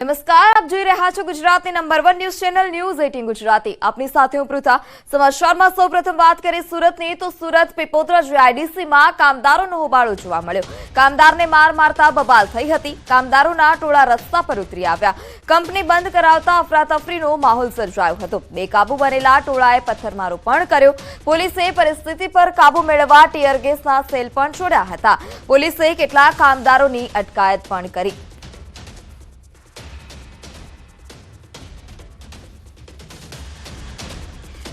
નમસ્કાર, આપ જોઈ રહ્યા છો ગુજરાતની number 1 news channel news 18 Gujarati. આપની સાથે હું પૃથા। સમાચારમાં સૌપ્રથમ વાત કરીએ સુરતની, તો સુરત પીપોદરા જીઆઈડીસીમાં કામદારોનો હોબાળો જોવા મળ્યો। કામદારને માર મારતા બબાલ થઈ હતી। કામદારોના ટોળા રસ્તા પર ઉતરી આવ્યા। કંપની બંધ કરાવતા અફરાતફરીનો માહોલ સર્જાયો હતો। બેકાબુ બનેલા ટોળાએ પથ્થરમારો પણ કર્યો। પોલીસે પરિસ્થિતિ પર કાબુ મેળવવા ટીયર ગેસના સેલ પણ છોડ્યા હતા। પોલીસે કેટલાક કામદારોની અટકાયત પણ કરી।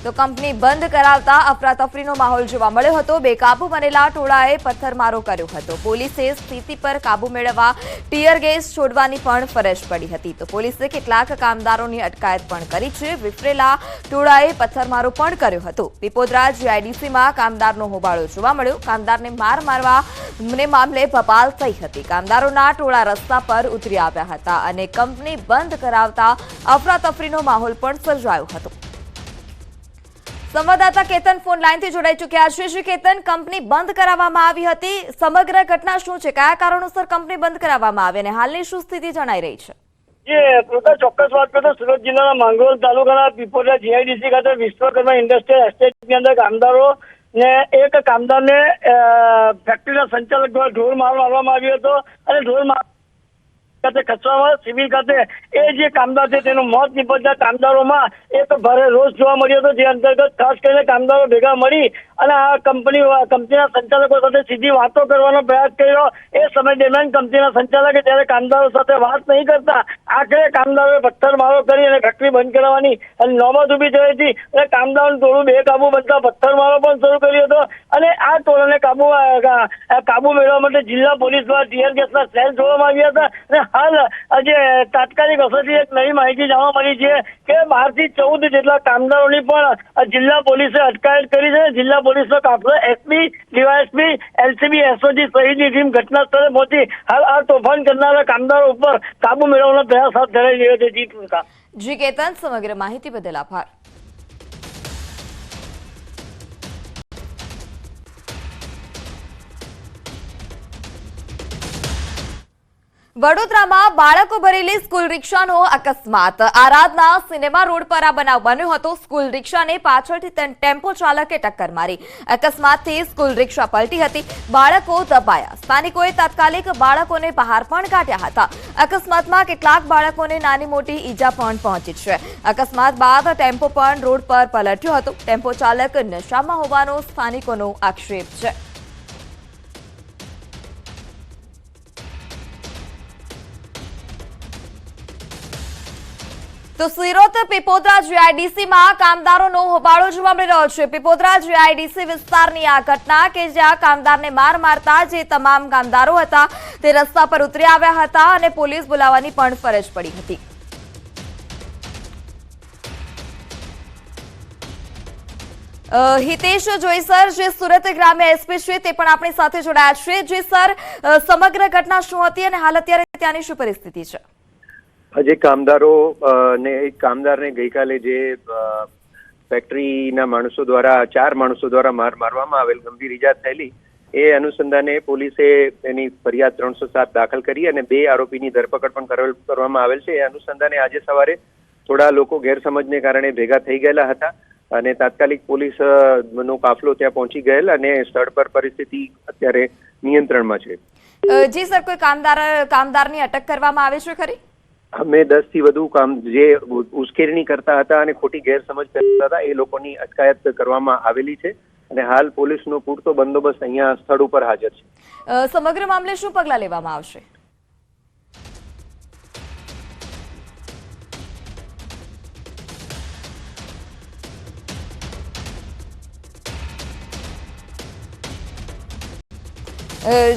તો કંપની બંધ કરાવતા અફરાતફરીનો માહોલ જોવા મળ્યો હતો। બેકાબુ બનેલા ટોળાએ પથ્થરમારો કર્યો હતો। પોલીસે સ્થિતિ પર કાબુ મેળવવા ટીયર ગેસ છોડવાની પણ ફરજ પડી હતી। તો પોલીસે કેટલાક કામદારોની અટકાયત પણ કરી છે। વિફરેલા ટોળાએ પથ્થરમારો પણ કર્યો હતો। પીપોદરા જીઆઈડીસીમાં કામદારનો હોબાળો જોવા મળ્યો। કામદારને માર મારવા મામલે બબાલ થઈ હતી। કામદારોના ટોળા રસ્તા પર ઉતરી આવ્યા હતા અને કંપની બંધ કરાવતા અફરાતફરીનો માહોલ પણ સર્જાયો હતો। સંવાદદાતા કેતન ફોન લાઈનથી જોડાઈ ચૂક્યા છે। શ્રી કેતન, કંપની બંધ કરાવવામાં આવી હતી, સમગ્ર ઘટના શું છે? કયા કારણોસર કંપની બંધ કરાવવામાં આવી અને હાલની શું સ્થિતિ જણાઈ રહી છે? ચોક્કસ વાત કરું તો સુરત જિલ્લાના માંગરોળ તાલુકાના પીપોદરા જીઆઈડીસી ખાતે વિશ્વકર્મા ઇન્ડસ્ટ્રીયલ એસ્ટેટની અંદર કામદારો ને એક કામદારને ફેક્ટરીના સંચાલક દ્વારા ઢોર માર મારવામાં આવ્યો હતો અને ઢોર માર ખાતે ખસવામાં સિવિલ ખાતે એ જે કામદાર છે તેનું મોત નીપજતા કામદારોમાં એક ભારે રોષ જોવા મળ્યો હતો। જે અંતર્ગત ખાસ કરીને કામદારો ભેગા મળી અને આ કંપનીના સંચાલકો સાથે સીધી વાતો કરવાનો પ્રયાસ કર્યો। એ સમય દરમિયાન કંપનીના સંચાલકે ત્યારે કામદારો સાથે વાત નહીં કરતા આખરે કામદારોએ પથ્થરમારો કરી અને ફેક્ટરી બંધ કરાવવાની અને નોબત ઉભી થઈ હતી અને કામદારોનું ટોળું બેકાબુ બનતા પથ્થરમારો પણ શરૂ કર્યો હતો અને આ ટોળાને કાબુ મેળવવા માટે જિલ્લા પોલીસ દ્વારા ટીયર ગેસના સેલ જોવામાં આવ્યા હતા અને હાલ આજે તાત્કાલિક અસરથી એક નવી માહિતી જાણવા મળી છે કે 12 થી 14 જેટલા કામદારોની પણ જિલ્લા પોલીસે અટકાયત કરી છે। જિલ્લા પોલીસનો કાફલો એસપી, ડીવાયએસપી, એલસીબી, એસઓજી સહિતની ટીમ ઘટના સ્થળે પહોંચી હાલ આ તોફાન કરનારા કામદારો ઉપર કાબુ મેળવવાનો પ્રયાસ હાથ ધરાઈ રહ્યો છે। જી પૂરતા। જી કેતન, સમગ્ર માહિતી બદલ આભાર। વડોદરામાં બાળકો ભરેલી સ્કૂલ રિક્ષાનો અકસ્માત। આરાધના સિનેમા રોડ પર આ બનાવ બન્યો હતો। સ્કૂલ રિક્ષાને પાછળથી ટેમ્પો ચાલકે ટક્કર મારી। અકસ્માતથી સ્કૂલ રિક્ષા પલટી હતી। બાળકો દબાયા। સ્થાનિકોએ તાત્કાલિક બાળકોને બહાર પણ કાઢ્યા હતા। અકસ્માતમાં કેટલાક બાળકોને નાની મોટી ઈજા પણ પહોંચી છે। અકસ્માત બાદ ટેમ્પો પણ રોડ પર પલટ્યો હતો। ટેમ્પો ચાલક નશામાં હોવાનો સ્થાનિકોનો આક્ષેપ છે। તો સુરત પીપોદરા જીઆઈડીસીમાં કામદારોનો હોબાળો જોવા મળી રહ્યો છે। પીપોદરા જીઆઈડીસી વિસ્તારની આ ઘટના કે જ્યાં કામદારને માર મારતા જે તમામ કામદારો હતા તે રસ્તા પર ઉતરી આવ્યા હતા અને પોલીસ બોલાવવાની પણ ફરજ પડી હતી। હિતેશ જોઈસર જે સુરત ગ્રામ્ય એસપી છે તે પણ આપણી સાથે જોડાયા છે। જી સર, સમગ્ર ઘટના શું હતી અને હાલ અત્યારે ત્યાંની શું પરિસ્થિતિ છે? જે કામદારો ને એક કામદારને ગઈકાલે જે ફેક્ટરીના માણસો દ્વારા 4 માણસો દ્વારા મારવામાં આવેલ ગંભીર ઈજા થયેલી એ અનુસંધાને પોલીસે એની ફરિયાદ 307 દાખલ કરી અને 2 આરોપીની ધરપકડ પણ કરવામાં આવેલ છે। એ અનુસંધાને આજે સવારે થોડા લોકો ગેરસમજને કારણે ભેગા થઈ ગયેલા હતા અને તાત્કાલિક પોલીસ નો કાફલો ત્યાં પહોંચી ગયેલ અને સ્થળ પર પરિસ્થિતિ અત્યારે નિયંત્રણમાં છે। જી સર, કોઈ કામદારની અટક કરવામાં આવે છે ખરી? અમે 10 થી વધુ જે ઉશ્કેરણી કરતા હતા અને ખોટી ગેરસમજ કરતા હતા એ લોકોની અટકાયત કરવામાં આવેલી છે અને હાલ પોલીસનો પૂરતો બંદોબસ્ત અહીંયા સ્થળ ઉપર હાજર છે। સમગ્ર મામલે શું પગલાં લેવામાં આવશે?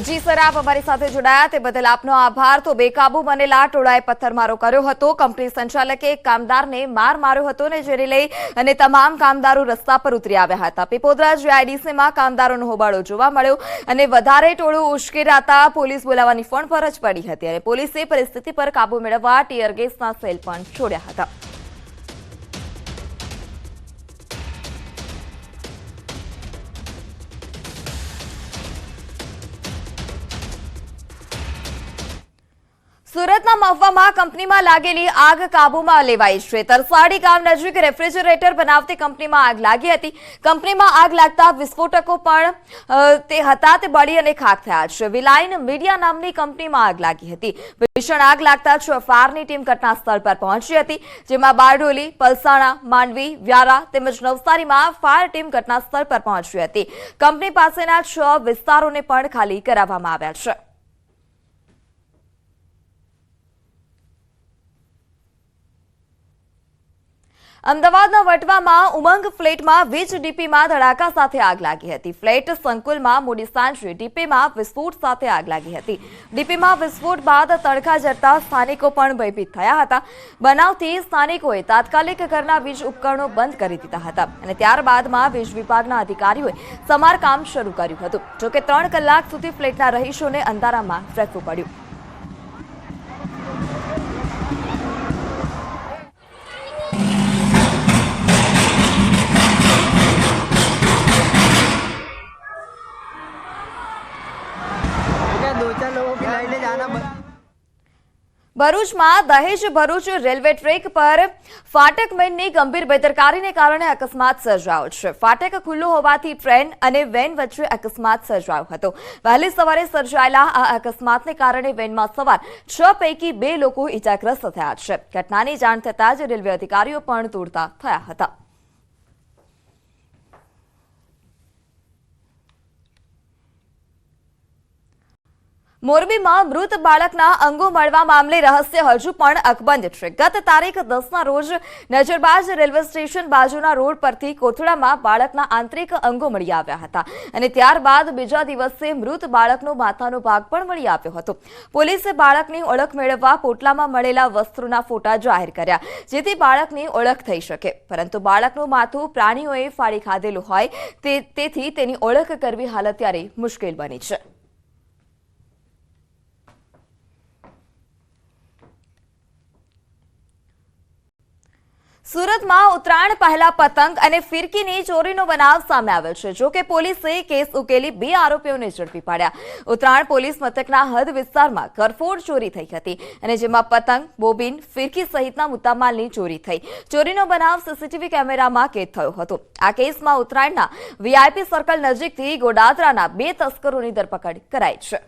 જી સર, આપ અમારી સાથે જોડાયા તે બદલ આપનો આભાર। તો બેકાબુ બનેલા ટોળાએ પથ્થરમારો કર્યો હતો। કંપની સંચાલકે એક કામદારને માર માર્યો હતો ને જેને લઈ અને તમામ કામદારો રસ્તા પર ઉતરી આવ્યા હતા। પીપોદરા જીઆઈડીસીમાં કામદારોનો હોબાળો જોવા મળ્યો અને વધારે ટોળું ઉશ્કેરાતા પોલીસ બોલાવવાની પણ ફરજ પડી હતી અને પોલીસે પરિસ્થિતિ પર કાબુ મેળવવા ટીયર ગેસના સેલ પણ છોડ્યા હતા। સુરતના મહુવામાં કંપનીમાં લાગેલી આગ કાબૂમાં લેવાઈ છે. તરસાડી ગામ નજીક રેફ્રિજરેટર બનાવતી કંપનીમાં આગ લાગી હતી. કંપનીમાં આગ લાગતા વિસ્ફોટકો પણ તે બળી અને ખાખ થયા છે. વિલાઇન મીડિયા નામની કંપનીમાં આગ લાગી હતી. ભીષણ આગ લાગતા જ ફાયરની ટીમ ઘટના સ્થળ પર પહોંચી હતી, જેમાં બારડોલી, પલસાણા, માંડવી, વ્યારા તેમજ નવસારીમાં ફાયર ટીમ ઘટના સ્થળ પર પહોંચી હતી. કંપની પાસેના 6 વિસ્તારોને પણ ખાલી કરાવવામાં આવ્યા છે. અમદાવાદના વટવામાં ઉમંગ ફ્લેટમાં વીજ ડીપીમાં ધડાકા સાથે આગ લાગી હતી. ફ્લેટ સંકુલમાં મોડી સાંજે ડીપીમાં વિસ્ફોટ સાથે આગ લાગી હતી. ડીપીમાં વિસ્ફોટ બાદ તડકા જડતા સ્થાનિકો પણ ભયભીત થયા હતા. બનાવથી સ્થાનિકોએ તાત્કાલિક ઘરના વીજ ઉપકરણો બંધ કરી દીધા હતા અને ત્યારબાદમાં વીજ વિભાગના અધિકારીઓએ સમારકામ શરૂ કર્યું હતું. જોકે 3 કલાક સુધી ફ્લેટના રહીશોને અંધારામાં રહેવું પડ્યું. ભરૂચમાં દહેજ ભરૂચ રેલવે ટ્રેક પર ફાટક મેનની ગંભીર બેદરકારીને કારણે અકસ્માત સર્જાયો છે. ફાટક ખુલ્લું હોવાથી ટ્રેન અને વેન વચ્ચે અકસ્માત સર્જાયો હતો. વહેલી સવારે સર્જાયેલા આ અકસ્માતને કારણે વેનમાં સવાર 6 પૈકી 2 લોકો ઇજાગ્રસ્ત થયા છે. ઘટનાની જાણ થતાં જ રેલવે અધિકારીઓ પણ દોડતા થયા હતા. મોરબીમાં મૃત બાળકના અંગો મળવા મામલે રહસ્ય હજુ પણ અકબંધ છે. ગત તારીખ 10ના રોજ નજરબાજ રેલવે સ્ટેશન બાજુના રોડ પરથી કોથળામાં બાળકના આંતરિક અંગો મળી આવ્યા હતા અને ત્યારબાદ બીજા દિવસે મૃત બાળકનો માથાનો ભાગ પણ મળી આવ્યો હતો. પોલીસે બાળકની ઓળખ મેળવવા પોટલામાં મળેલા વસ્ત્રોના ફોટા જાહેર કર્યા, જેથી બાળકની ઓળખ થઈ શકે. પરંતુ બાળકનું માથું પ્રાણીઓએ ફાડી ખાધેલું હોય તેથી તેની ઓળખ કરવી હાલ અત્યારે મુશ્કેલ બની છે. સુરતમાં ઉત્તરાયણ પહેલા પતંગ અને ફિરકીની ચોરીનો બનાવ સામે આવ્યો છે. જો કે પોલીસે કેસ ઉકેલી 2 આરોપીઓને ઝડપી પાડ્યા. ઉત્તરાયણ પોલીસ મથકના હદ વિસ્તારમાં ઘરફોડ ચોરી થઈ હતી અને જેમાં પતંગ, બોબીન, ફિરકી સહિતના મુદ્દામાલની ચોરી થઈ. ચોરીનો બનાવ સીસીટીવી કેમેરામાં કેદ થયો હતો. આ કેસમાં ઉત્તરાયણના વીઆઈપી સર્કલ નજીકથી ગોડાદરાના 2 તસ્કરોની ધરપકડ કરાઈ છે.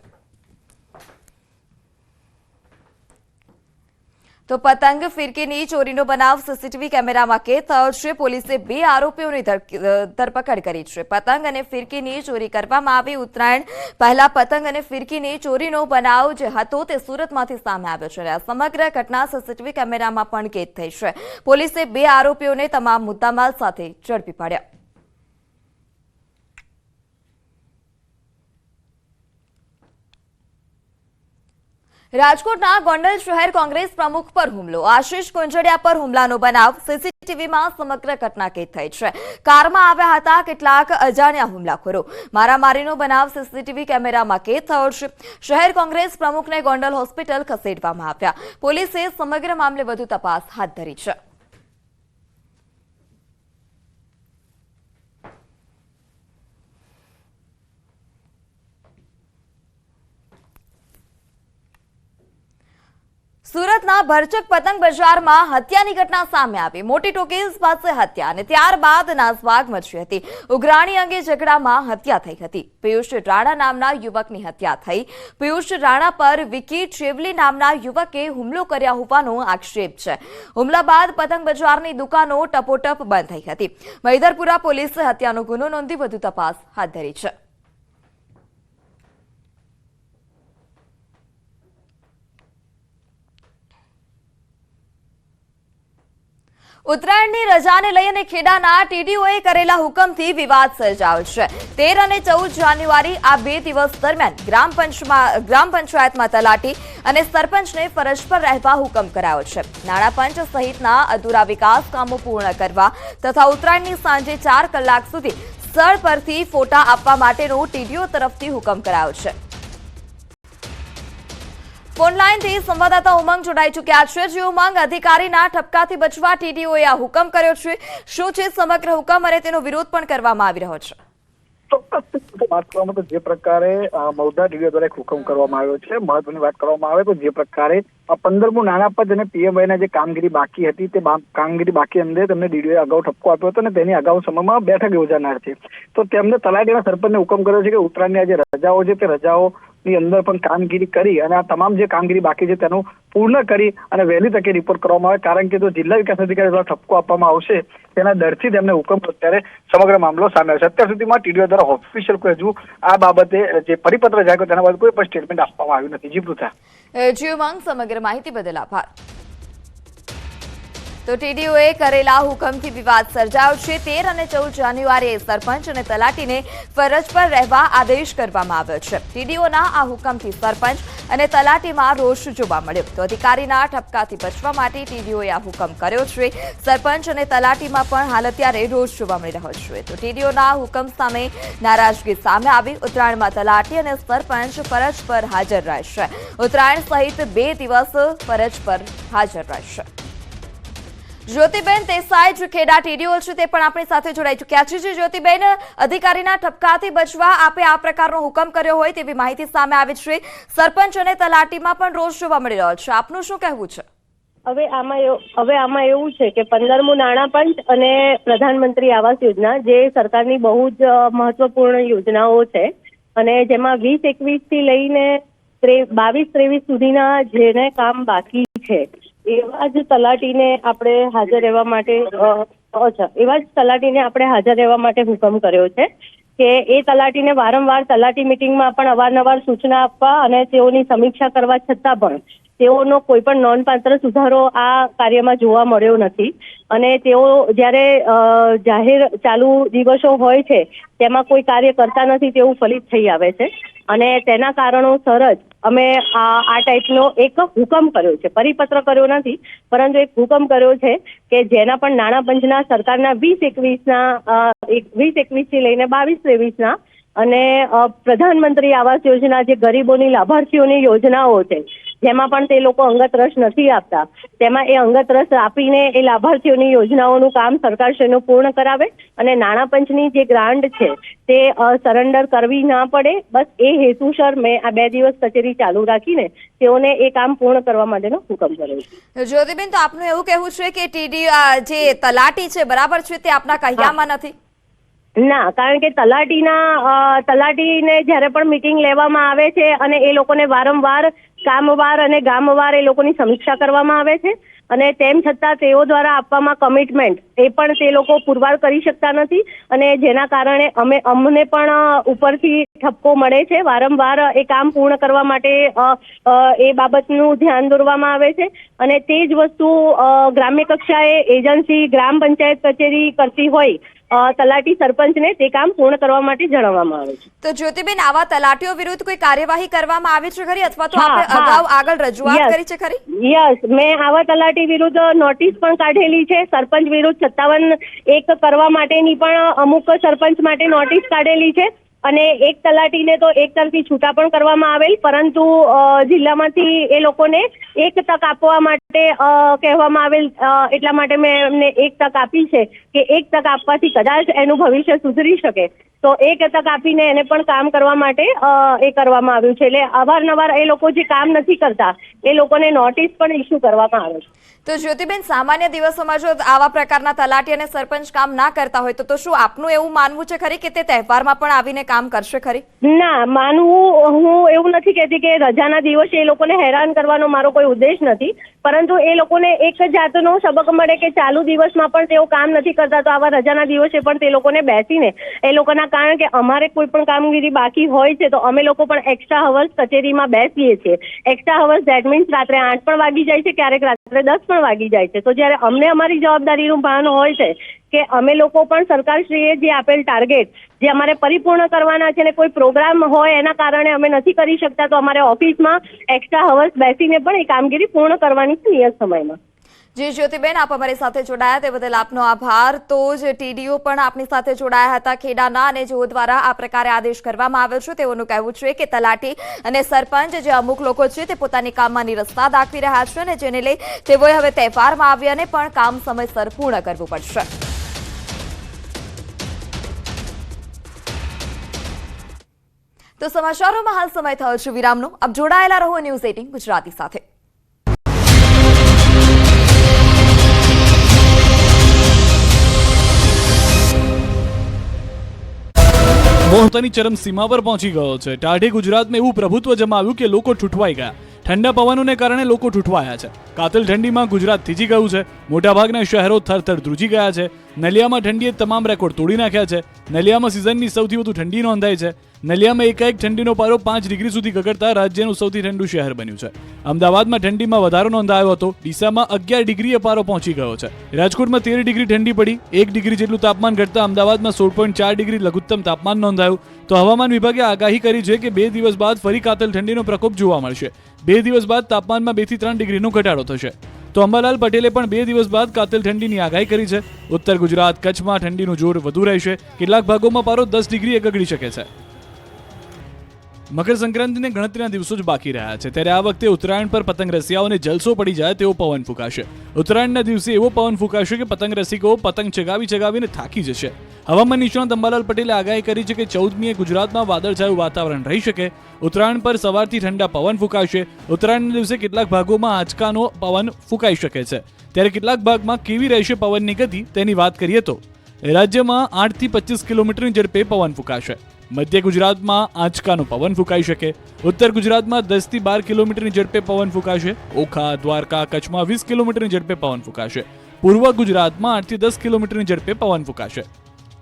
તો પતંગ ફિરકીની ચોરીનો બનાવ સીસીટીવી કેમેરામાં કેદ થયો છે. પોલીસે 2 આરોપીઓની ધરપકડ કરી છે. પતંગ અને ફિરકીની ચોરી કરવામાં આવી. ઉત્તરાયણ પહેલા પતંગ અને ફિરકીની ચોરીનો બનાવ જે હતો તે સુરતમાંથી સામે આવ્યો છે. આ સમગ્ર ઘટના સીસીટીવી કેમેરામાં પણ કેદ થઈ છે. પોલીસે 2 આરોપીઓને તમામ મુદ્દામાલ સાથે ઝડપી પાડ્યા. રાજકોટના ગોંડલ શહેર કોંગ્રેસ પ્રમુખ પર હુમલો. આશિષ કુંજડિયા પર હુમલાનો બનાવ સીસીટીવીમાં સમગ્ર ઘટના કેદ થઈ છે. કારમાં આવ્યા હતા કેટલાક અજાણ્યા હુમલાખોરો. મારામારીનો બનાવ સીસીટીવી કેમેરામાં કેદ થયો છે. શહેર કોંગ્રેસ પ્રમુખને ગોંડલ હોસ્પિટલ ખસેડવામાં આવ્યા. પોલીસે સમગ્ર મામલે વધુ તપાસ હાથ ધરી છે. સુરતના ભરચક પતંગ બજારમાં હત્યાની ઘટના સામે આવી. મોટી ટોકીઝ પાસે હત્યા અને ત્યારબાદ નાસભાગ મચી હતી. ઉઘરાણી અંગે ઝઘડામાં હત્યા થઈ હતી. પિયુષ રાણા નામના યુવકની હત્યા થઈ. પિયુષ રાણા પર વિકી ચેવલી નામના યુવકે હુમલો કર્યા હોવાનો આક્ષેપ છે. હુમલા બાદ પતંગ બજારની દુકાનો ટપોટપ બંધ થઈ હતી. મહિધરપુરા પોલીસે હત્યાનો ગુનો નોંધી વધુ તપાસ હાથ ધરી છે. ઉત્તરાયણની રજાને લઈને ખેડાના ટીડીઓએ કરેલા હુકમથી વિવાદ સર્જાયો છે. 13 અને 14 જાન્યુઆરી આ 2 દિવસ દરમિયાન ગ્રામ પંચાયતમાં તલાટી અને સરપંચને ફરજ પર રહેવા હુકમ કરાયો છે. નાણાં પંચ સહિતના અધૂરા વિકાસ કામો પૂર્ણ કરવા તથા ઉત્તરાયણની સાંજે 4 કલાક સુધી સ્થળ પરથી ફોટા આપવા માટેનો ટીડીઓ તરફથી હુકમ કરાયો છે. ફોનલાઈનથી સંવાદદાતા ઉમંગ જોડાઈ ચૂક્યા છે. જે ઉમંગ, અધિકારીના ઠપકાથી બચવા ટીડીઓએ આ હુકમ કર્યો છે. શું છે સમગ્ર હુકમ અને તેનો વિરોધ પણ કરવામાં આવી રહ્યો છે? ચોક્કસ વાત કરવામાં તો જે પ્રકારે મૌધા ટીડીઓ દ્વારા એક હુકમ કરવામાં આવ્યો છે, મહત્વની વાત કરવામાં આવે તો જે પ્રકારે 15મું નાણાપંચ અને પીએમઆઈના જે કામગીરી બાકી હતી તે કામગીરી બાકી અંગે તેમને ડીડીઓએ અગાઉ ઠપકો આપ્યો હતો અને તેની અગાઉ સમયમાં બેઠક યોજાનાર છે. તો તેમને તલાટીના સરપંચને હુકમ કર્યો છે કે ઉત્તરાયણની જે રજાઓ છે તે રજાઓની અંદર પણ કામગીરી કરી અને આ તમામ જે કામગીરી બાકી છે તેનું પૂર્ણ કરી અને વહેલી તકે રિપોર્ટ કરવામાં આવે, કારણ કે જો જિલ્લા વિકાસ અધિકારી દ્વારા ઠપકો આપવામાં આવશે તેના ડરથી તેમને હુકમ અત્યારે સમગ્ર મામલો સામે આવશે. અત્યાર સુધીમાં ટીડીઓ દ્વારા ઓફિશિયલ કોઈ હજુ આ બાબતે જે પરિપત્ર જાહેર કર્યો તેના બાબતે કોઈ પણ સ્ટેટમેન્ટ આપવામાં આવ્યું નથી. જી પૃથા. જી ઉમંગ, સમગ્ર માહિતી બદલ આભાર. તો ટીડીઓએ કરેલા હુકમથી વિવાદ સર્જાયો છે. 13 અને 14 જાન્યુઆરીએ સરપંચ અને તલાટીને ફરજ પર રહેવા આદેશ કરવામાં આવ્યો છે. ટીડીઓના આ હુકમથી સરપંચ અને તલાટીમાં રોષ જોવા મળ્યો. તો અધિકારીના ઠપકાથી બચવા માટે ટીડીઓએ આ હુકમ કર્યો છે. સરપંચ અને તલાટીમાં પણ હાલ અત્યારે રોષ જોવા મળી રહ્યો છે. તો ટીડીઓના હુકમ સામે નારાજગી સામે આવી. ઉત્તરાયણમાં તલાટી અને સરપંચ ફરજ પર હાજર રહેશે. ઉત્તરાયણ સહિત 2 દિવસ ફરજ પર હાજર રહેશે. જ્યોતિબેન દેસાઈ જે ખેડા ટીડીઓ છે તે પણ આપણી સાથે જોડાઈ ચૂક્યા છે. જ્યોતિબેન, અધિકારીના ઠપકાથી બચવા આપે આ પ્રકારનો હુકમ કર્યો હોય તેવી માહિતી સામે આવી છે. સરપંચ અને તલાટીમાં પણ રોષ જોવા મળી રહ્યો છે. આપનું શું કહેવું છે? હવે આમાં એવું છે કે 15મું નાણાપંચ અને પ્રધાનમંત્રી આવાસ યોજના જે સરકારની બહુ જ મહત્વપૂર્ણ યોજનાઓ છે અને જેમાં 20-21 થી લઈને 22-23 સુધીના જેને કામ બાકી છે એવા જ તલાટીને આપણે હાજર રહેવા માટે હુકમ કર્યો છે કે એ તલાટીને વારંવાર તલાટી મિટિંગમાં પણ અવારનવાર સૂચના આપવા અને તેઓની સમીક્ષા કરવા છતાં પણ તેઓનો કોઈ પણ નોંધપાત્ર સુધારો આ કાર્યમાં જોવા મળ્યો નથી અને તેઓ જ્યારે જાહેર ચાલુ દિવસો હોય છે તેમાં કોઈ કાર્ય કરતા નથી તેવું ફલિત થઈ આવે છે અને તેના કારણોસર જ અમે આ ટાઈપનો એક હુકમ કર્યો છે. પરિપત્ર કર્યો નથી પરંતુ એક હુકમ કર્યો છે કે જેના પણ નાણાં પંચના સરકારના 20-21 થી લઈને 22-23 અને પ્રધાનમંત્રી આવાસ યોજના જે ગરીબોની લાભાર્થીઓની યોજનાઓ છે જેમાં પણ તે લોકો અંગત રસ નથી આપતા તેમાં એ અંગત રસ આપીને એ લાભાર્થીઓની યોજનાઓનું કામ સરકારશ્રીનું પૂર્ણ કરાવે અને નાણાં પંચની જે ગ્રાન્ટ છે તે સરેન્ડર કરવી ના પડે, બસ એ હેતુસર મેં આ 2 દિવસ કચેરી ચાલુ રાખીને તેઓને એ કામ પૂર્ણ કરવા માટેનો હુકમ કર્યો છે. જ્યોતિબેન, તો આપનું એવું કહેવું છે કે ટીડી જે તલાટી છે બરાબર છે તે આપના કહ્યામાં નથી? ના, કારણ કે તલાટીને જ્યારે પણ મીટિંગ લેવામાં આવે છે અને એ લોકોને વારંવાર કામવાર અને ગામવાર એ લોકોની સમીક્ષા કરવામાં આવે છે અને તેમ છતાં તેઓ દ્વારા આપવામાં કમિટમેન્ટ એ પણ તે લોકો પુરવાર કરી શકતા નથી અને જેના કારણે અમને પણ ઉપરથી ઠપકો મળે છે. વારંવાર એ કામ પૂર્ણ કરવા માટે એ બાબતનું ધ્યાન દોરવામાં આવે છે અને તે જ વસ્તુ ગ્રામ્ય કક્ષાએ એજન્સી ગ્રામ પંચાયત કચેરી કરતી હોય તલાટી સરપંચને તે કામ પૂર્ણ કરવા માટે જણાવવામાં આવે છે. તો જ્યોતિબેન, આવા તલાટીઓ વિરુદ્ધ કોઈ કાર્યવાહી કરવામાં આવી છે ખરી અથવા તો આપણે અગાઉ આગળ રજૂઆત કરી છે ખરી? યસ, મેં આવા તલાટી વિરુદ્ધ નોટિસ પણ કાઢેલી છે. સરપંચ વિરુદ્ધ 57-1 કરવા માટેની પણ અમુક સરપંચ માટે નોટિસ કાઢેલી છે અને એક તલાટીને તો એક તરફી છૂટા પણ કરવામાં આવેલ, પરંતુ જિલ્લામાંથી એ લોકોને એક તક આપવા માટે કહેવામાં આવેલ, એટલા માટે મેં એમને એક તક આપી છે કે એક તક આપવાથી કદાચ એનું ભવિષ્ય સુધરી શકે તો એક તક આપીને એને પણ કામ કરવા માટે એ કરવામાં આવ્યું છે. એટલે અવારનવાર એ લોકો જે કામ નથી કરતા એ લોકોને નોટિસ પણ ઇસ્યુ કરવામાં આવે છે. તો જ્યોતિબેન, સામાન્ય દિવસોમાં જો આવા પ્રકારના તલાટી અને સરપંચ કામ ના કરતા હોય તો શું આપનું એવું માનવું છે ખરી કે તે તહેવારમાં પણ આવીને કામ કરશે ખરી? ના, માનવું હું એવું નથી કહેતી કે રજાના દિવસે એ લોકોને હેરાન કરવાનો મારો કોઈ ઉદ્દેશ નથી, પરંતુ એ લોકોને એક જાતનો સબક મળે કે ચાલુ દિવસમાં પણ તેઓ કામ નથી કરતા તો આવા રજાના દિવસે પણ તે લોકોને બેસીને એ લોકોના, કારણ કે અમારે કોઈ પણ કામગીરી બાકી હોય છે તો અમે લોકો પણ એક્સ્ટ્રા હવર્સ કચેરીમાં બેસીએ છીએ. એક્સ્ટ્રા હવર્સ દેટ મીન્સ રાત્રે 8 પણ વાગી જાય છે, ક્યારેક રાત્રે 10 પણ વાગી જાય છે. તો જ્યારે અમને અમારી જવાબદારીનું ભાન હોય છે કે અમે લોકો પણ સરકારશ્રીએ જે આપેલ ટાર્ગેટ જે અમારે પરિપૂર્ણ કરવાના છે ને કોઈ પ્રોગ્રામ હોય એના કારણે અમે નથી કરી શકતા તો અમારે ઓફિસમાં એક્સ્ટ્રા હવર્સ બેસીને પણ એ કામગીરી પૂર્ણ કરવાની છે નિયત સમયમાં. જી જ્યોતિબેન, આપ અમારી સાથે જોડાયા તે બદલ આપનો આભાર. તો જ ટીડીઓ પણ આપની સાથે જોડાયા હતા ખેડાના અને જેઓ દ્વારા આ પ્રકારે આદેશ કરવામાં આવ્યો છે તેઓનું કહેવું છે કે તલાટી અને સરપંચ જે અમુક લોકો છે તે પોતાની કામમાં નિરસ્તા દાખવી રહ્યા છે અને જેને લઈ તેઓએ હવે તહેવારમાં આવીને પણ કામ સમયસર પૂર્ણ કરવું પડશે. તો સમાચારોમાં હાલ સમય થયો છે વિરામનો. આપ જોડાયેલા રહો ન્યૂઝ 18 ગુજરાતી સાથે. પોતાની ચરમસીમા પર પહોંચી ગયો છે. ટાઢે ગુજરાતમાં એવું પ્રભુત્વ જમાવ્યું કે લોકો ઠૂઠવાઈ ગયા. ઠંડા પવનોને કારણે લોકો ઠૂઠવાયા છે. કાતિલ ઠંડીમાં ગુજરાત થીજી ગયું છે. મોટાભાગના શહેરો થરથર ધ્રુજી ગયા છે. નલિયામાં ઠંડીએ તમામ રેકોર્ડ તોડી નાખ્યા છે. નલિયામાં સિઝનની સૌથી વધુ ઠંડી નોંધાઈ છે. નલિયામાં એકાએક ઠંડીનો પારો 5 ડિગ્રી સુધી ગગડતા રાજ્યનું સૌથી ઠંડુ શહેર બન્યું છે. અમદાવાદમાં ઠંડીમાં વધારો નોંધાયો હતો. ડીસામાં 11 ડિગ્રીએ પારો પહોંચી ગયો છે. રાજકોટમાં 13 ડિગ્રી ઠંડી પડી. 1 ડિગ્રી જેટલું તાપમાન ઘટતા અમદાવાદમાં 16.4 ડિગ્રી લઘુત્તમ તાપમાન નોંધાયું. તો હવામાન વિભાગે આગાહી કરી છે કે 2 દિવસ બાદ ફરી કાતિલ ઠંડીનો પ્રકોપ જોવા મળશે. 2 દિવસ બાદ તાપમાનમાં 2 થી 3 ડિગ્રીનો ઘટાડો થશે. તો અંબાલાલ પટેલે પણ 2 દિવસ બાદ કાતિલ ઠંડીની આગાહી કરી છે. ઉત્તર ગુજરાત કચ્છમાં ઠંડીનું જોર વધુ રહેશે. કેટલાક ભાગોમાં પારો 10 ડિગ્રીએ ગગડી શકે છે. મકર સંક્રાંતિને ગણતરીના દિવસો જ બાકી રહ્યા છે ત્યારે આ વખતે ઉત્તરાયણ પર પતંગ રસિયાઓને જલસો પડી જાય તેવો પવન ફૂંકાશે. ઉત્તરાયણના દિવસે એવો પવન ફૂંકાશે કે પતંગ રસિકો પતંગ ચગાવીને થાકી જશે. હવામાન નિષ્ણાત અંબાલાલ પટેલે આગાહી કરી છે કે 14મીએ ગુજરાતમાં વાદળછાયું વાતાવરણ રહી શકે. ઉત્તરાયણ પર સવારથી ઠંડા પવન ફૂંકાશે. ઉત્તરાયણના દિવસે કેટલાક ભાગોમાં આંચકાનો પવન ફૂંકાઈ શકે છે. ત્યારે કેટલાક ભાગમાં કેવી રહેશે પવનની ગતિ તેની વાત કરીએ તો રાજ્યમાં 8 થી 25 કિલોમીટરની ઝડપે પવન ફૂંકાશે. મધ્ય ગુજરાતમાં આંચકાનો પવન ફૂંકાઈ શકે. ઉત્તર ગુજરાતમાં 10 થી 12 કિલોમીટરની ઝડપે પવન ફૂંકાશે. ઓખા, દ્વારકા, કચ્છમાં 20 કિલોમીટરની ઝડપે પવન ફૂંકાશે. પૂર્વ ગુજરાતમાં 8 થી 10 કિલોમીટરની ઝડપે પવન ફૂંકાશે.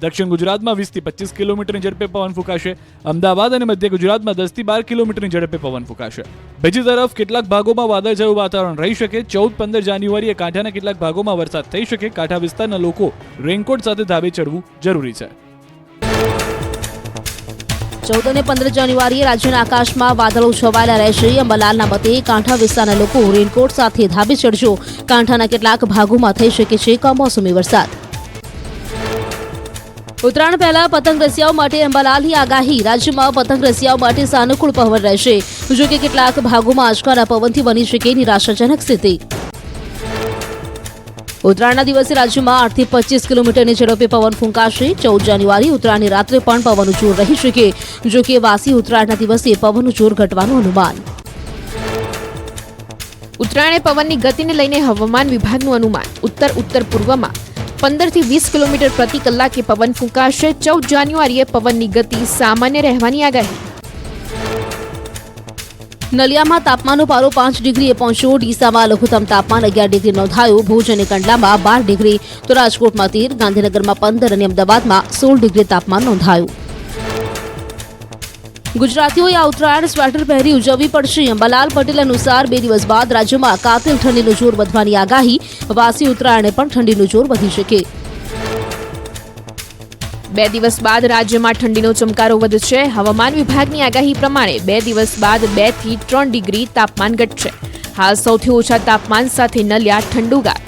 દક્ષિણ ગુજરાતમાં 20 થી 25 કિલોમીટરની ઝડપે પવન ફૂંકાશે. અમદાવાદ અને મધ્ય ગુજરાતમાં 10 થી 12 કિલોમીટરની ઝડપે પવન ફૂંકાશે. બીજી તરફ કેટલાક ભાગોમાં વાદળછાયું વાતાવરણ રહી શકે. 14-15 જાન્યુઆરીએ કાંઠાના કેટલાક ભાગોમાં વરસાદ થઈ શકે. કાંઠા વિસ્તારના લોકો રેનકોટ સાથે ધાબે ચડવું જરૂરી છે. 14 અને 15 જાન્યુઆરીએ રાજ્યના આકાશમાં વાદળો છવાયેલા રહેશે. અંબાલાલના મતે કાંઠા વિસ્તારના લોકો રેનકોટ સાથે ધાબે ચડજો. કાંઠાના કેટલાક ભાગોમાં થઈ શકે છે કમોસમી વરસાદ. ઉત્તરાયણ પહેલા પતંગ રસિયાઓ માટે અંબાલાલની આગાહી. રાજ્યમાં પતંગ રસિયાઓ માટે સાનુકૂળ પવન રહેશે. જો કે કેટલાક ભાગોમાં આંચકાના પવનથી બની શકે નિરાશાજનક સ્થિતિ. ઉત્તરાયણના દિવસે રાજ્યમાં 8 થી 25 કિલોમીટરની ઝડપે પવન ફૂંકાશે. 14 જાન્યુઆરી ઉત્તરાયણની રાત્રે પણ પવનનું જોર રહી શકે. જો કે વાસી ઉત્તરાયણના દિવસે પવનનું જોર ઘટવાનું અનુમાન. ઉત્તરાયણે પવનની ગતિને લઈને હવામાન વિભાગનું અનુમાન. ઉત્તર પૂર્વમાં 15 થી 20 કિલોમીટર પ્રતિ કલાકે પવન ફૂંકાશે. 14 જાન્યુઆરીએ પવનની ગતિ સામાન્ય રહેવાની આગાહી. નલિયામાં તાપમાનનો પારો 5 ડિગ્રીએ પહોંચ્યો. ડીસામાં લઘુત્તમ તાપમાન 11 ડિગ્રી નોંધાયું. ભુજ અને કંડલામાં 12 ડિગ્રી, તો રાજકોટમાં 13, ગાંધીનગરમાં 15 અને અમદાવાદમાં 16 ડિગ્રી તાપમાન નોંધાયું. ગુજરાતીઓએ આ ઉત્તરાયણ સ્વેટર પહેરી ઉજવવી પડશે. અંબાલાલ પટેલ અનુસાર 2 દિવસ બાદ રાજ્યમાં કાતિલ ઠંડીનું જોર વધવાની આગાહી. વાસી ઉત્તરાયણે પણ ઠંડીનું જોર વધી શકે. 2 દિવસ બાદ રાજ્યમાં ઠંડીનો ચમકારો વધશે. હવામાન વિભાગની આગાહી પ્રમાણે 2 દિવસ બાદ 2 થી 3 ડિગ્રી તાપમાન ઘટશે. હાલ સૌથી ઓછા તાપમાન સાથે નલિયા ઠંડુગાર.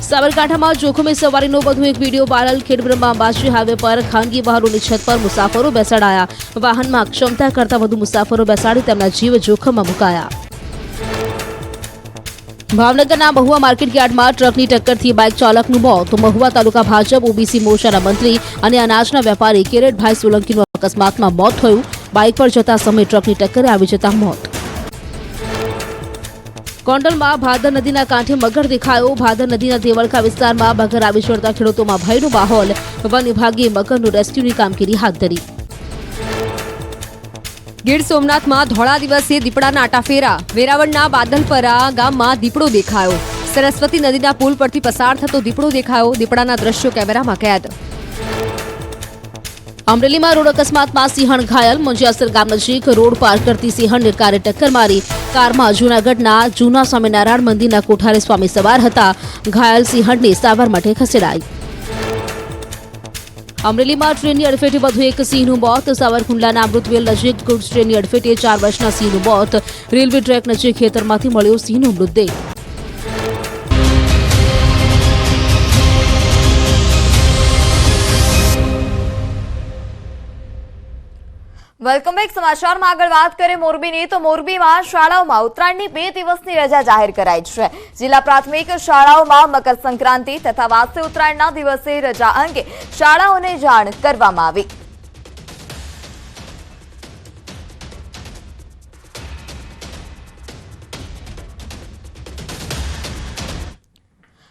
સાબરકાંઠામાં જોખમી સવારીનો વધુ એક video viral. Khedbrahma Ambaji highway પર ખાનગી વાહનોની છત પર મુસાફરો બેસાડાયા. વાહનમાં ક્ષમતા કરતાં વધુ મુસાફરો બેસાડી તેમના જીવ જોખમમાં મુકાયા. ભાવનગરના મહુવા માર્કેટ યાર્ડમાં ટ્રકની ટક્કરથી બાઇક ચાલકનું મોત. મહુવા તાલુકા ભાજપ ઓબીસી મોરચાના મંત્રી અને અનાજના વેપારી કિરીટભાઈ સોલંકીનું અકસ્માતમાં મોત થયું. બાઇક પર જતા સમયે ટ્રકની ટક્કરે આવી જતા મોત. કોંડલમાં ભાદર નદીના કાંઠે મગર દેખાયો. ભાદર નદીના દેવળકા વિસ્તારમાં મગર આવી ચડતા ખેડૂતોમાં ભયનો માહોલ. વન વિભાગે મગરનું રેસ્ક્યુની કામગીરી હાથ ધરી. ગીર સોમનાથમાં ધોળા દિવસે દીપડાના આટાફેરા. વેરાવળના બાદલપરા ગામમાં દીપડો દેખાયો. સરસ્વતી નદીના પુલ પરથી પસાર થતો દીપડો દેખાયો. દીપડાના દ્રશ્યો કેમેરામાં કેદ. અમરેલીમાં રોડ અકસ્માતમાં સિંહણ ઘાયલ. મંજિયાસર ગામ નજીક રોડ પાર કરતી સિંહણને કારે ટક્કર મારી. કારમાં જૂનાગઢના જૂના સ્વામિનારાયણ મંદિરના કોઠારી સ્વામી સવાર હતા. ઘાયલ સિંહણને સારવાર માટે ખસેડાઈ. અમરેલીમાં ટ્રેનની અડફેટે વધુ એક સિંહનું મોત. સાવરકુંડલાના અમૃતવેલ નજીક ગુડ્સ ટ્રેનની અડફેટે 4 વર્ષના સિંહનું મોત. રેલવે ટ્રેક નજીક ખેતરમાંથી મળ્યો સિંહનો મૃતદેહ. Welcome back. સમાચારમાં આગળ વાત કરીએ મોરબીની, તો મોરબીમાં શાળાઓમાં ઉત્તરાયણની 2 દિવસની રજા જાહેર કરાઈ છે. જિલ્લા પ્રાથમિક શાળાઓમાં મકર સંક્રાંતિ તથા વાસી ઉત્તરાયણના દિવસે રજા અંગે શાળાઓને જાણ કરવામાં આવી.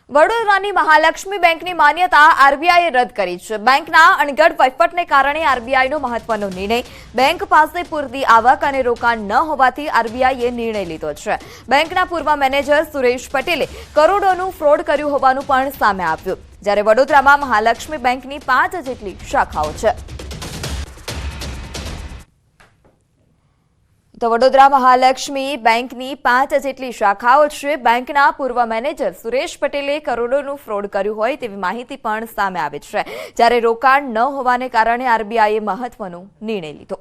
વડોદરાની મહાલક્ષ્મી બેંકની માન્યતા આરબીઆઈએ રદ કરી છે. બેંકના અણઘડ વહીવટને કારણે આરબીઆઈનો મહત્વનો નિર્ણય. બેંક પાસે પૂરતી આવક અને રોકાણ ન હોવાથી આરબીઆઈએ નિર્ણય લીધો છે. બેંકના પૂર્વ મેનેજર સુરેશ પટેલે કરોડોનું ફ્રોડ કર્યું હોવાનું પણ સામે આવ્યું. જ્યારે વડોદરામાં મહાલક્ષ્મી બેંકની 5 જેટલી શાખાઓ છે. તો વડોદરા મહાલક્ષ્મી બેંકની 5 જેટલી શાખાઓ છે. બેંકના પૂર્વ મેનેજર સુરેશ પટેલે કરોડોનું ફ્રોડ કર્યું હોય તેવી માહિતી પણ સામે આવી છે. જ્યારે રોકાણ ન હોવાને કારણે આરબીઆઈએ મહત્વનો નિર્ણય લીધો.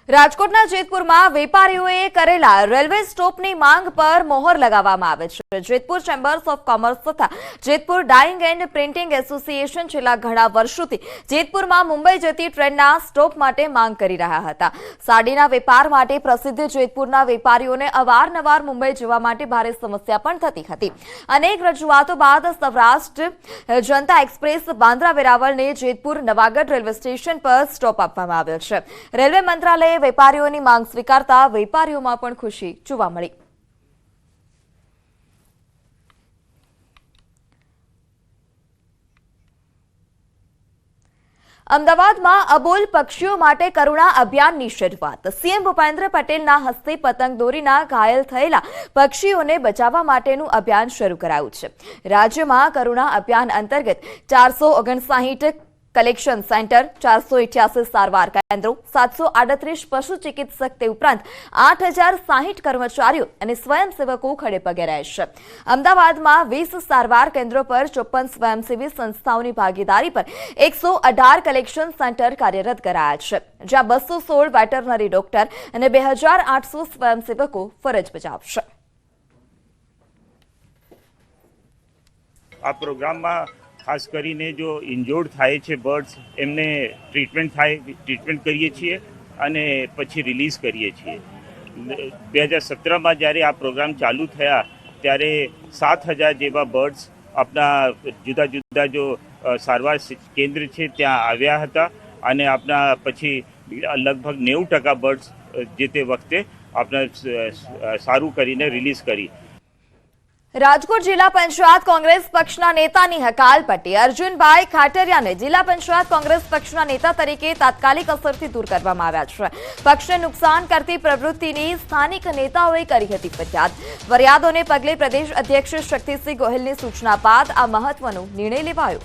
રાજકોટના જેતપુરમાં વેપારીઓએ કરેલા રેલવે સ્ટોપની માંગ પર મોહર લગાવવામાં આવે છે. જેતપુર ચેમ્બર્સ ઓફ કોમર્સ તથા Jetpur dying and printing association છેલ્લા ઘણા વર્ષોથી જેતપુરમાં મુંબઈ જતી ટ્રેનના સ્ટોપ માટે માંગ કરી રહ્યા હતા. સાડીના વેપાર માટે પ્રસિદ્ધ જેતપુરના વેપારીઓને અવારનવાર મુંબઈ જવા માટે ભારે સમસ્યા પણ થતી હતી. અનેક રજૂઆતો બાદ સૌરાષ્ટ્ર જનતા એક્સપ્રેસ બાંદ્રા વેરાવળને જેતપુર નવાગઢ રેલવે સ્ટેશન પર સ્ટોપ આપવામાં આવ્યો છે. રેલવે મંત્રાલયે વેપારીઓની માંગ સ્વીકારતા વેપારીઓમાં પણ ખુશી જોવા મળી. અમદાવાદમાં અબોલ પક્ષીઓ માટે કરુણા અભિયાનની શરૂઆત. સીએમ ભૂપેન્દ્ર પટેલના હસ્તે પતંગ દોરીના ઘાયલ થયેલા પક્ષીઓને બચાવવા માટેનું અભિયાન શરૂ કરાયું છે. રાજ્યમાં કરુણા અભિયાન અંતર્ગત 459 કલેક્શન સેન્ટર, 488 સારવાર કેન્દ્રો, 738 પશુ ચિકિત્સક તે ઉપરાંત 8060 કર્મચારીઓ અને સ્વયંસેવકો ખડે પગે રહેશે. અમદાવાદમાં 20 સારવાર કેન્દ્રો પર 54 સ્વયંસેવી સંસ્થાઓની ભાગીદારી પર 118 કલેક્શન સેન્ટર કાર્યરત કરાયા છે, જ્યાં 216 વેટરનરી ડોક્ટર અને 2800 સ્વયંસેવકો ફરજ બજાવશે. આ પ્રોગ્રામમાં ખાસ કરીને જો ઇન્જોર્ડ થાય છે બર્ડ્સ, એમને ટ્રીટમેન્ટ કરીએ છીએ અને પછી રિલીઝ કરીએ છીએ. 2017માં જ્યારે આ પ્રોગ્રામ ચાલુ થયા ત્યારે 7000 જેવા બર્ડ્સ આપણા જુદા જુદા જો સારવાર કેન્દ્ર છે ત્યાં આવ્યા હતા અને આપણા પછી લગભગ 90% બર્ડ્સ જે તે વખતે આપણા સારું કરીને રિલીઝ કરી. રાજકોટ જિલ્લા પંચાયત કોંગ્રેસ પક્ષના નેતાની હકાલપટ્ટી. અર્જુનભાઈ ખાટરિયાને જિલ્લા પંચાયત કોંગ્રેસ પક્ષના નેતા તરીકે તાત્કાલિક અસરથી દૂર કરવામાં આવ્યા છે. પક્ષને નુકસાન કરતી પ્રવૃત્તિની સ્થાનિક નેતાઓએ કરી હતી ફરિયાદ. ફરિયાદોને પગલે પ્રદેશ અધ્યક્ષ શક્તિસિંહ ગોહિલની સૂચના બાદ આ મહત્વનો નિર્ણય લેવાયો.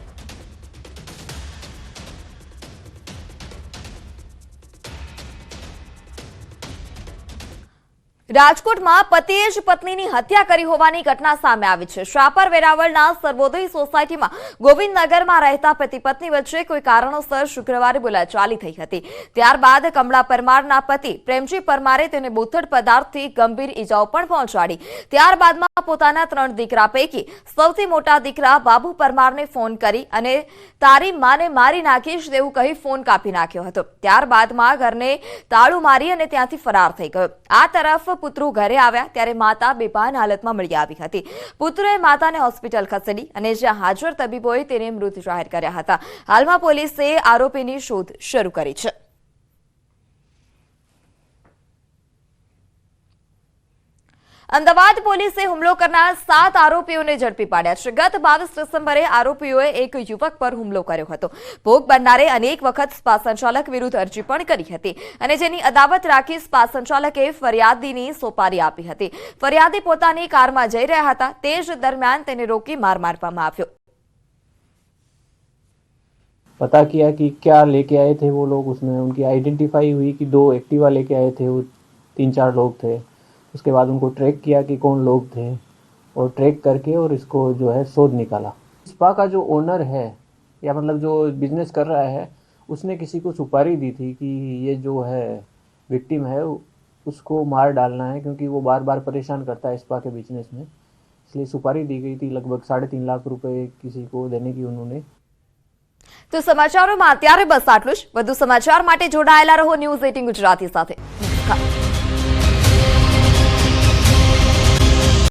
રાજકોટમાં પતિએ જ પત્નીની હત્યા કરી હોવાની ઘટના સામે આવી છે. શાપર વેરાવળના સર્વોદય સોસાયટીમાં ગોવિંદનગરમાં રહેતા પતિ પત્ની વચ્ચે કોઈ કારણોસર શુક્રવારે બોલાચાલી થઈ હતી. ત્યારબાદ કમળા પરમારના પતિ પ્રેમજી પરમારે તેને બોથડ પદાર્થથી ગંભીર ઈજાઓ પણ પહોંચાડી. ત્યારબાદમાં પોતાના 3 દીકરા પૈકી સૌથી મોટા દીકરા બાબુ પરમારને ફોન કરી અને તારી માને મારી નાખીશ તેવું કહી ફોન કાપી નાખ્યો હતો. ત્યારબાદમાં ઘરને તાળું મારી અને ત્યાંથી ફરાર થઈ ગયો. આ તરફ પુત્રો ઘરે આવ્યા ત્યારે માતા બેભાન હાલતમાં મળી આવી હતી. પુત્રએ માતાને હોસ્પિટલ ખસેડી અને જ્યાં હાજર તબીબોએ તેને મૃત જાહેર કર્યા હતા. હાલમાં પોલીસે આરોપીની શોધ શરૂ કરી છે. અમદાવાદ પોલીસે હુમલો કરનાર 7 આરોપીઓને ઝડપી પાડ્યા છે. ગત 22 ડિસેમ્બરે આરોપીઓએ એક યુવક પર હુમલો કર્યો હતો. ભોગ બનનારે અનેક વખત સ્પા સંચાલક વિરુદ્ધ અરજી પણ કરી હતી અને જેની અદાવત રાખી સ્પા સંચાલકે ફરિયાદીની સોપારી આપી હતી. ફરિયાદી પોતાની કારમાં જઈ રહ્યા હતા તે જ દરમિયાન તેને રોકી માર મારવામાં આવ્યો. पता किया कि क्या लेके आए थे वो लोग, उसमें उनकी आइडेंटिफाई हुई कि 2 एक्टिवा लेके आए थे, वो 3-4 लोग थे. उसके बाद उनको ट्रैक किया कि कौन लोग थे और ट्रैक करके और इसको जो है शोध निकाला. स्पा का जो ओनर है या मतलब जो बिजनेस कर रहा है उसने किसी को सुपारी दी थी कि ये जो है विक्टिम है उसको मार डालना है क्योंकि वो बार बार परेशान करता है स्पा के बिजनेस में, इसलिए सुपारी दी गई थी. लगभग 3.5 लाख रुपए किसी को देने की उन्होंने. તો સમાચારોમાં અત્યારે બસ આટલું જ. વધુ સમાચાર માટે જોડાયેલા રહો ન્યૂઝ 18 ગુજરાતી સાથે. નમસ્કાર.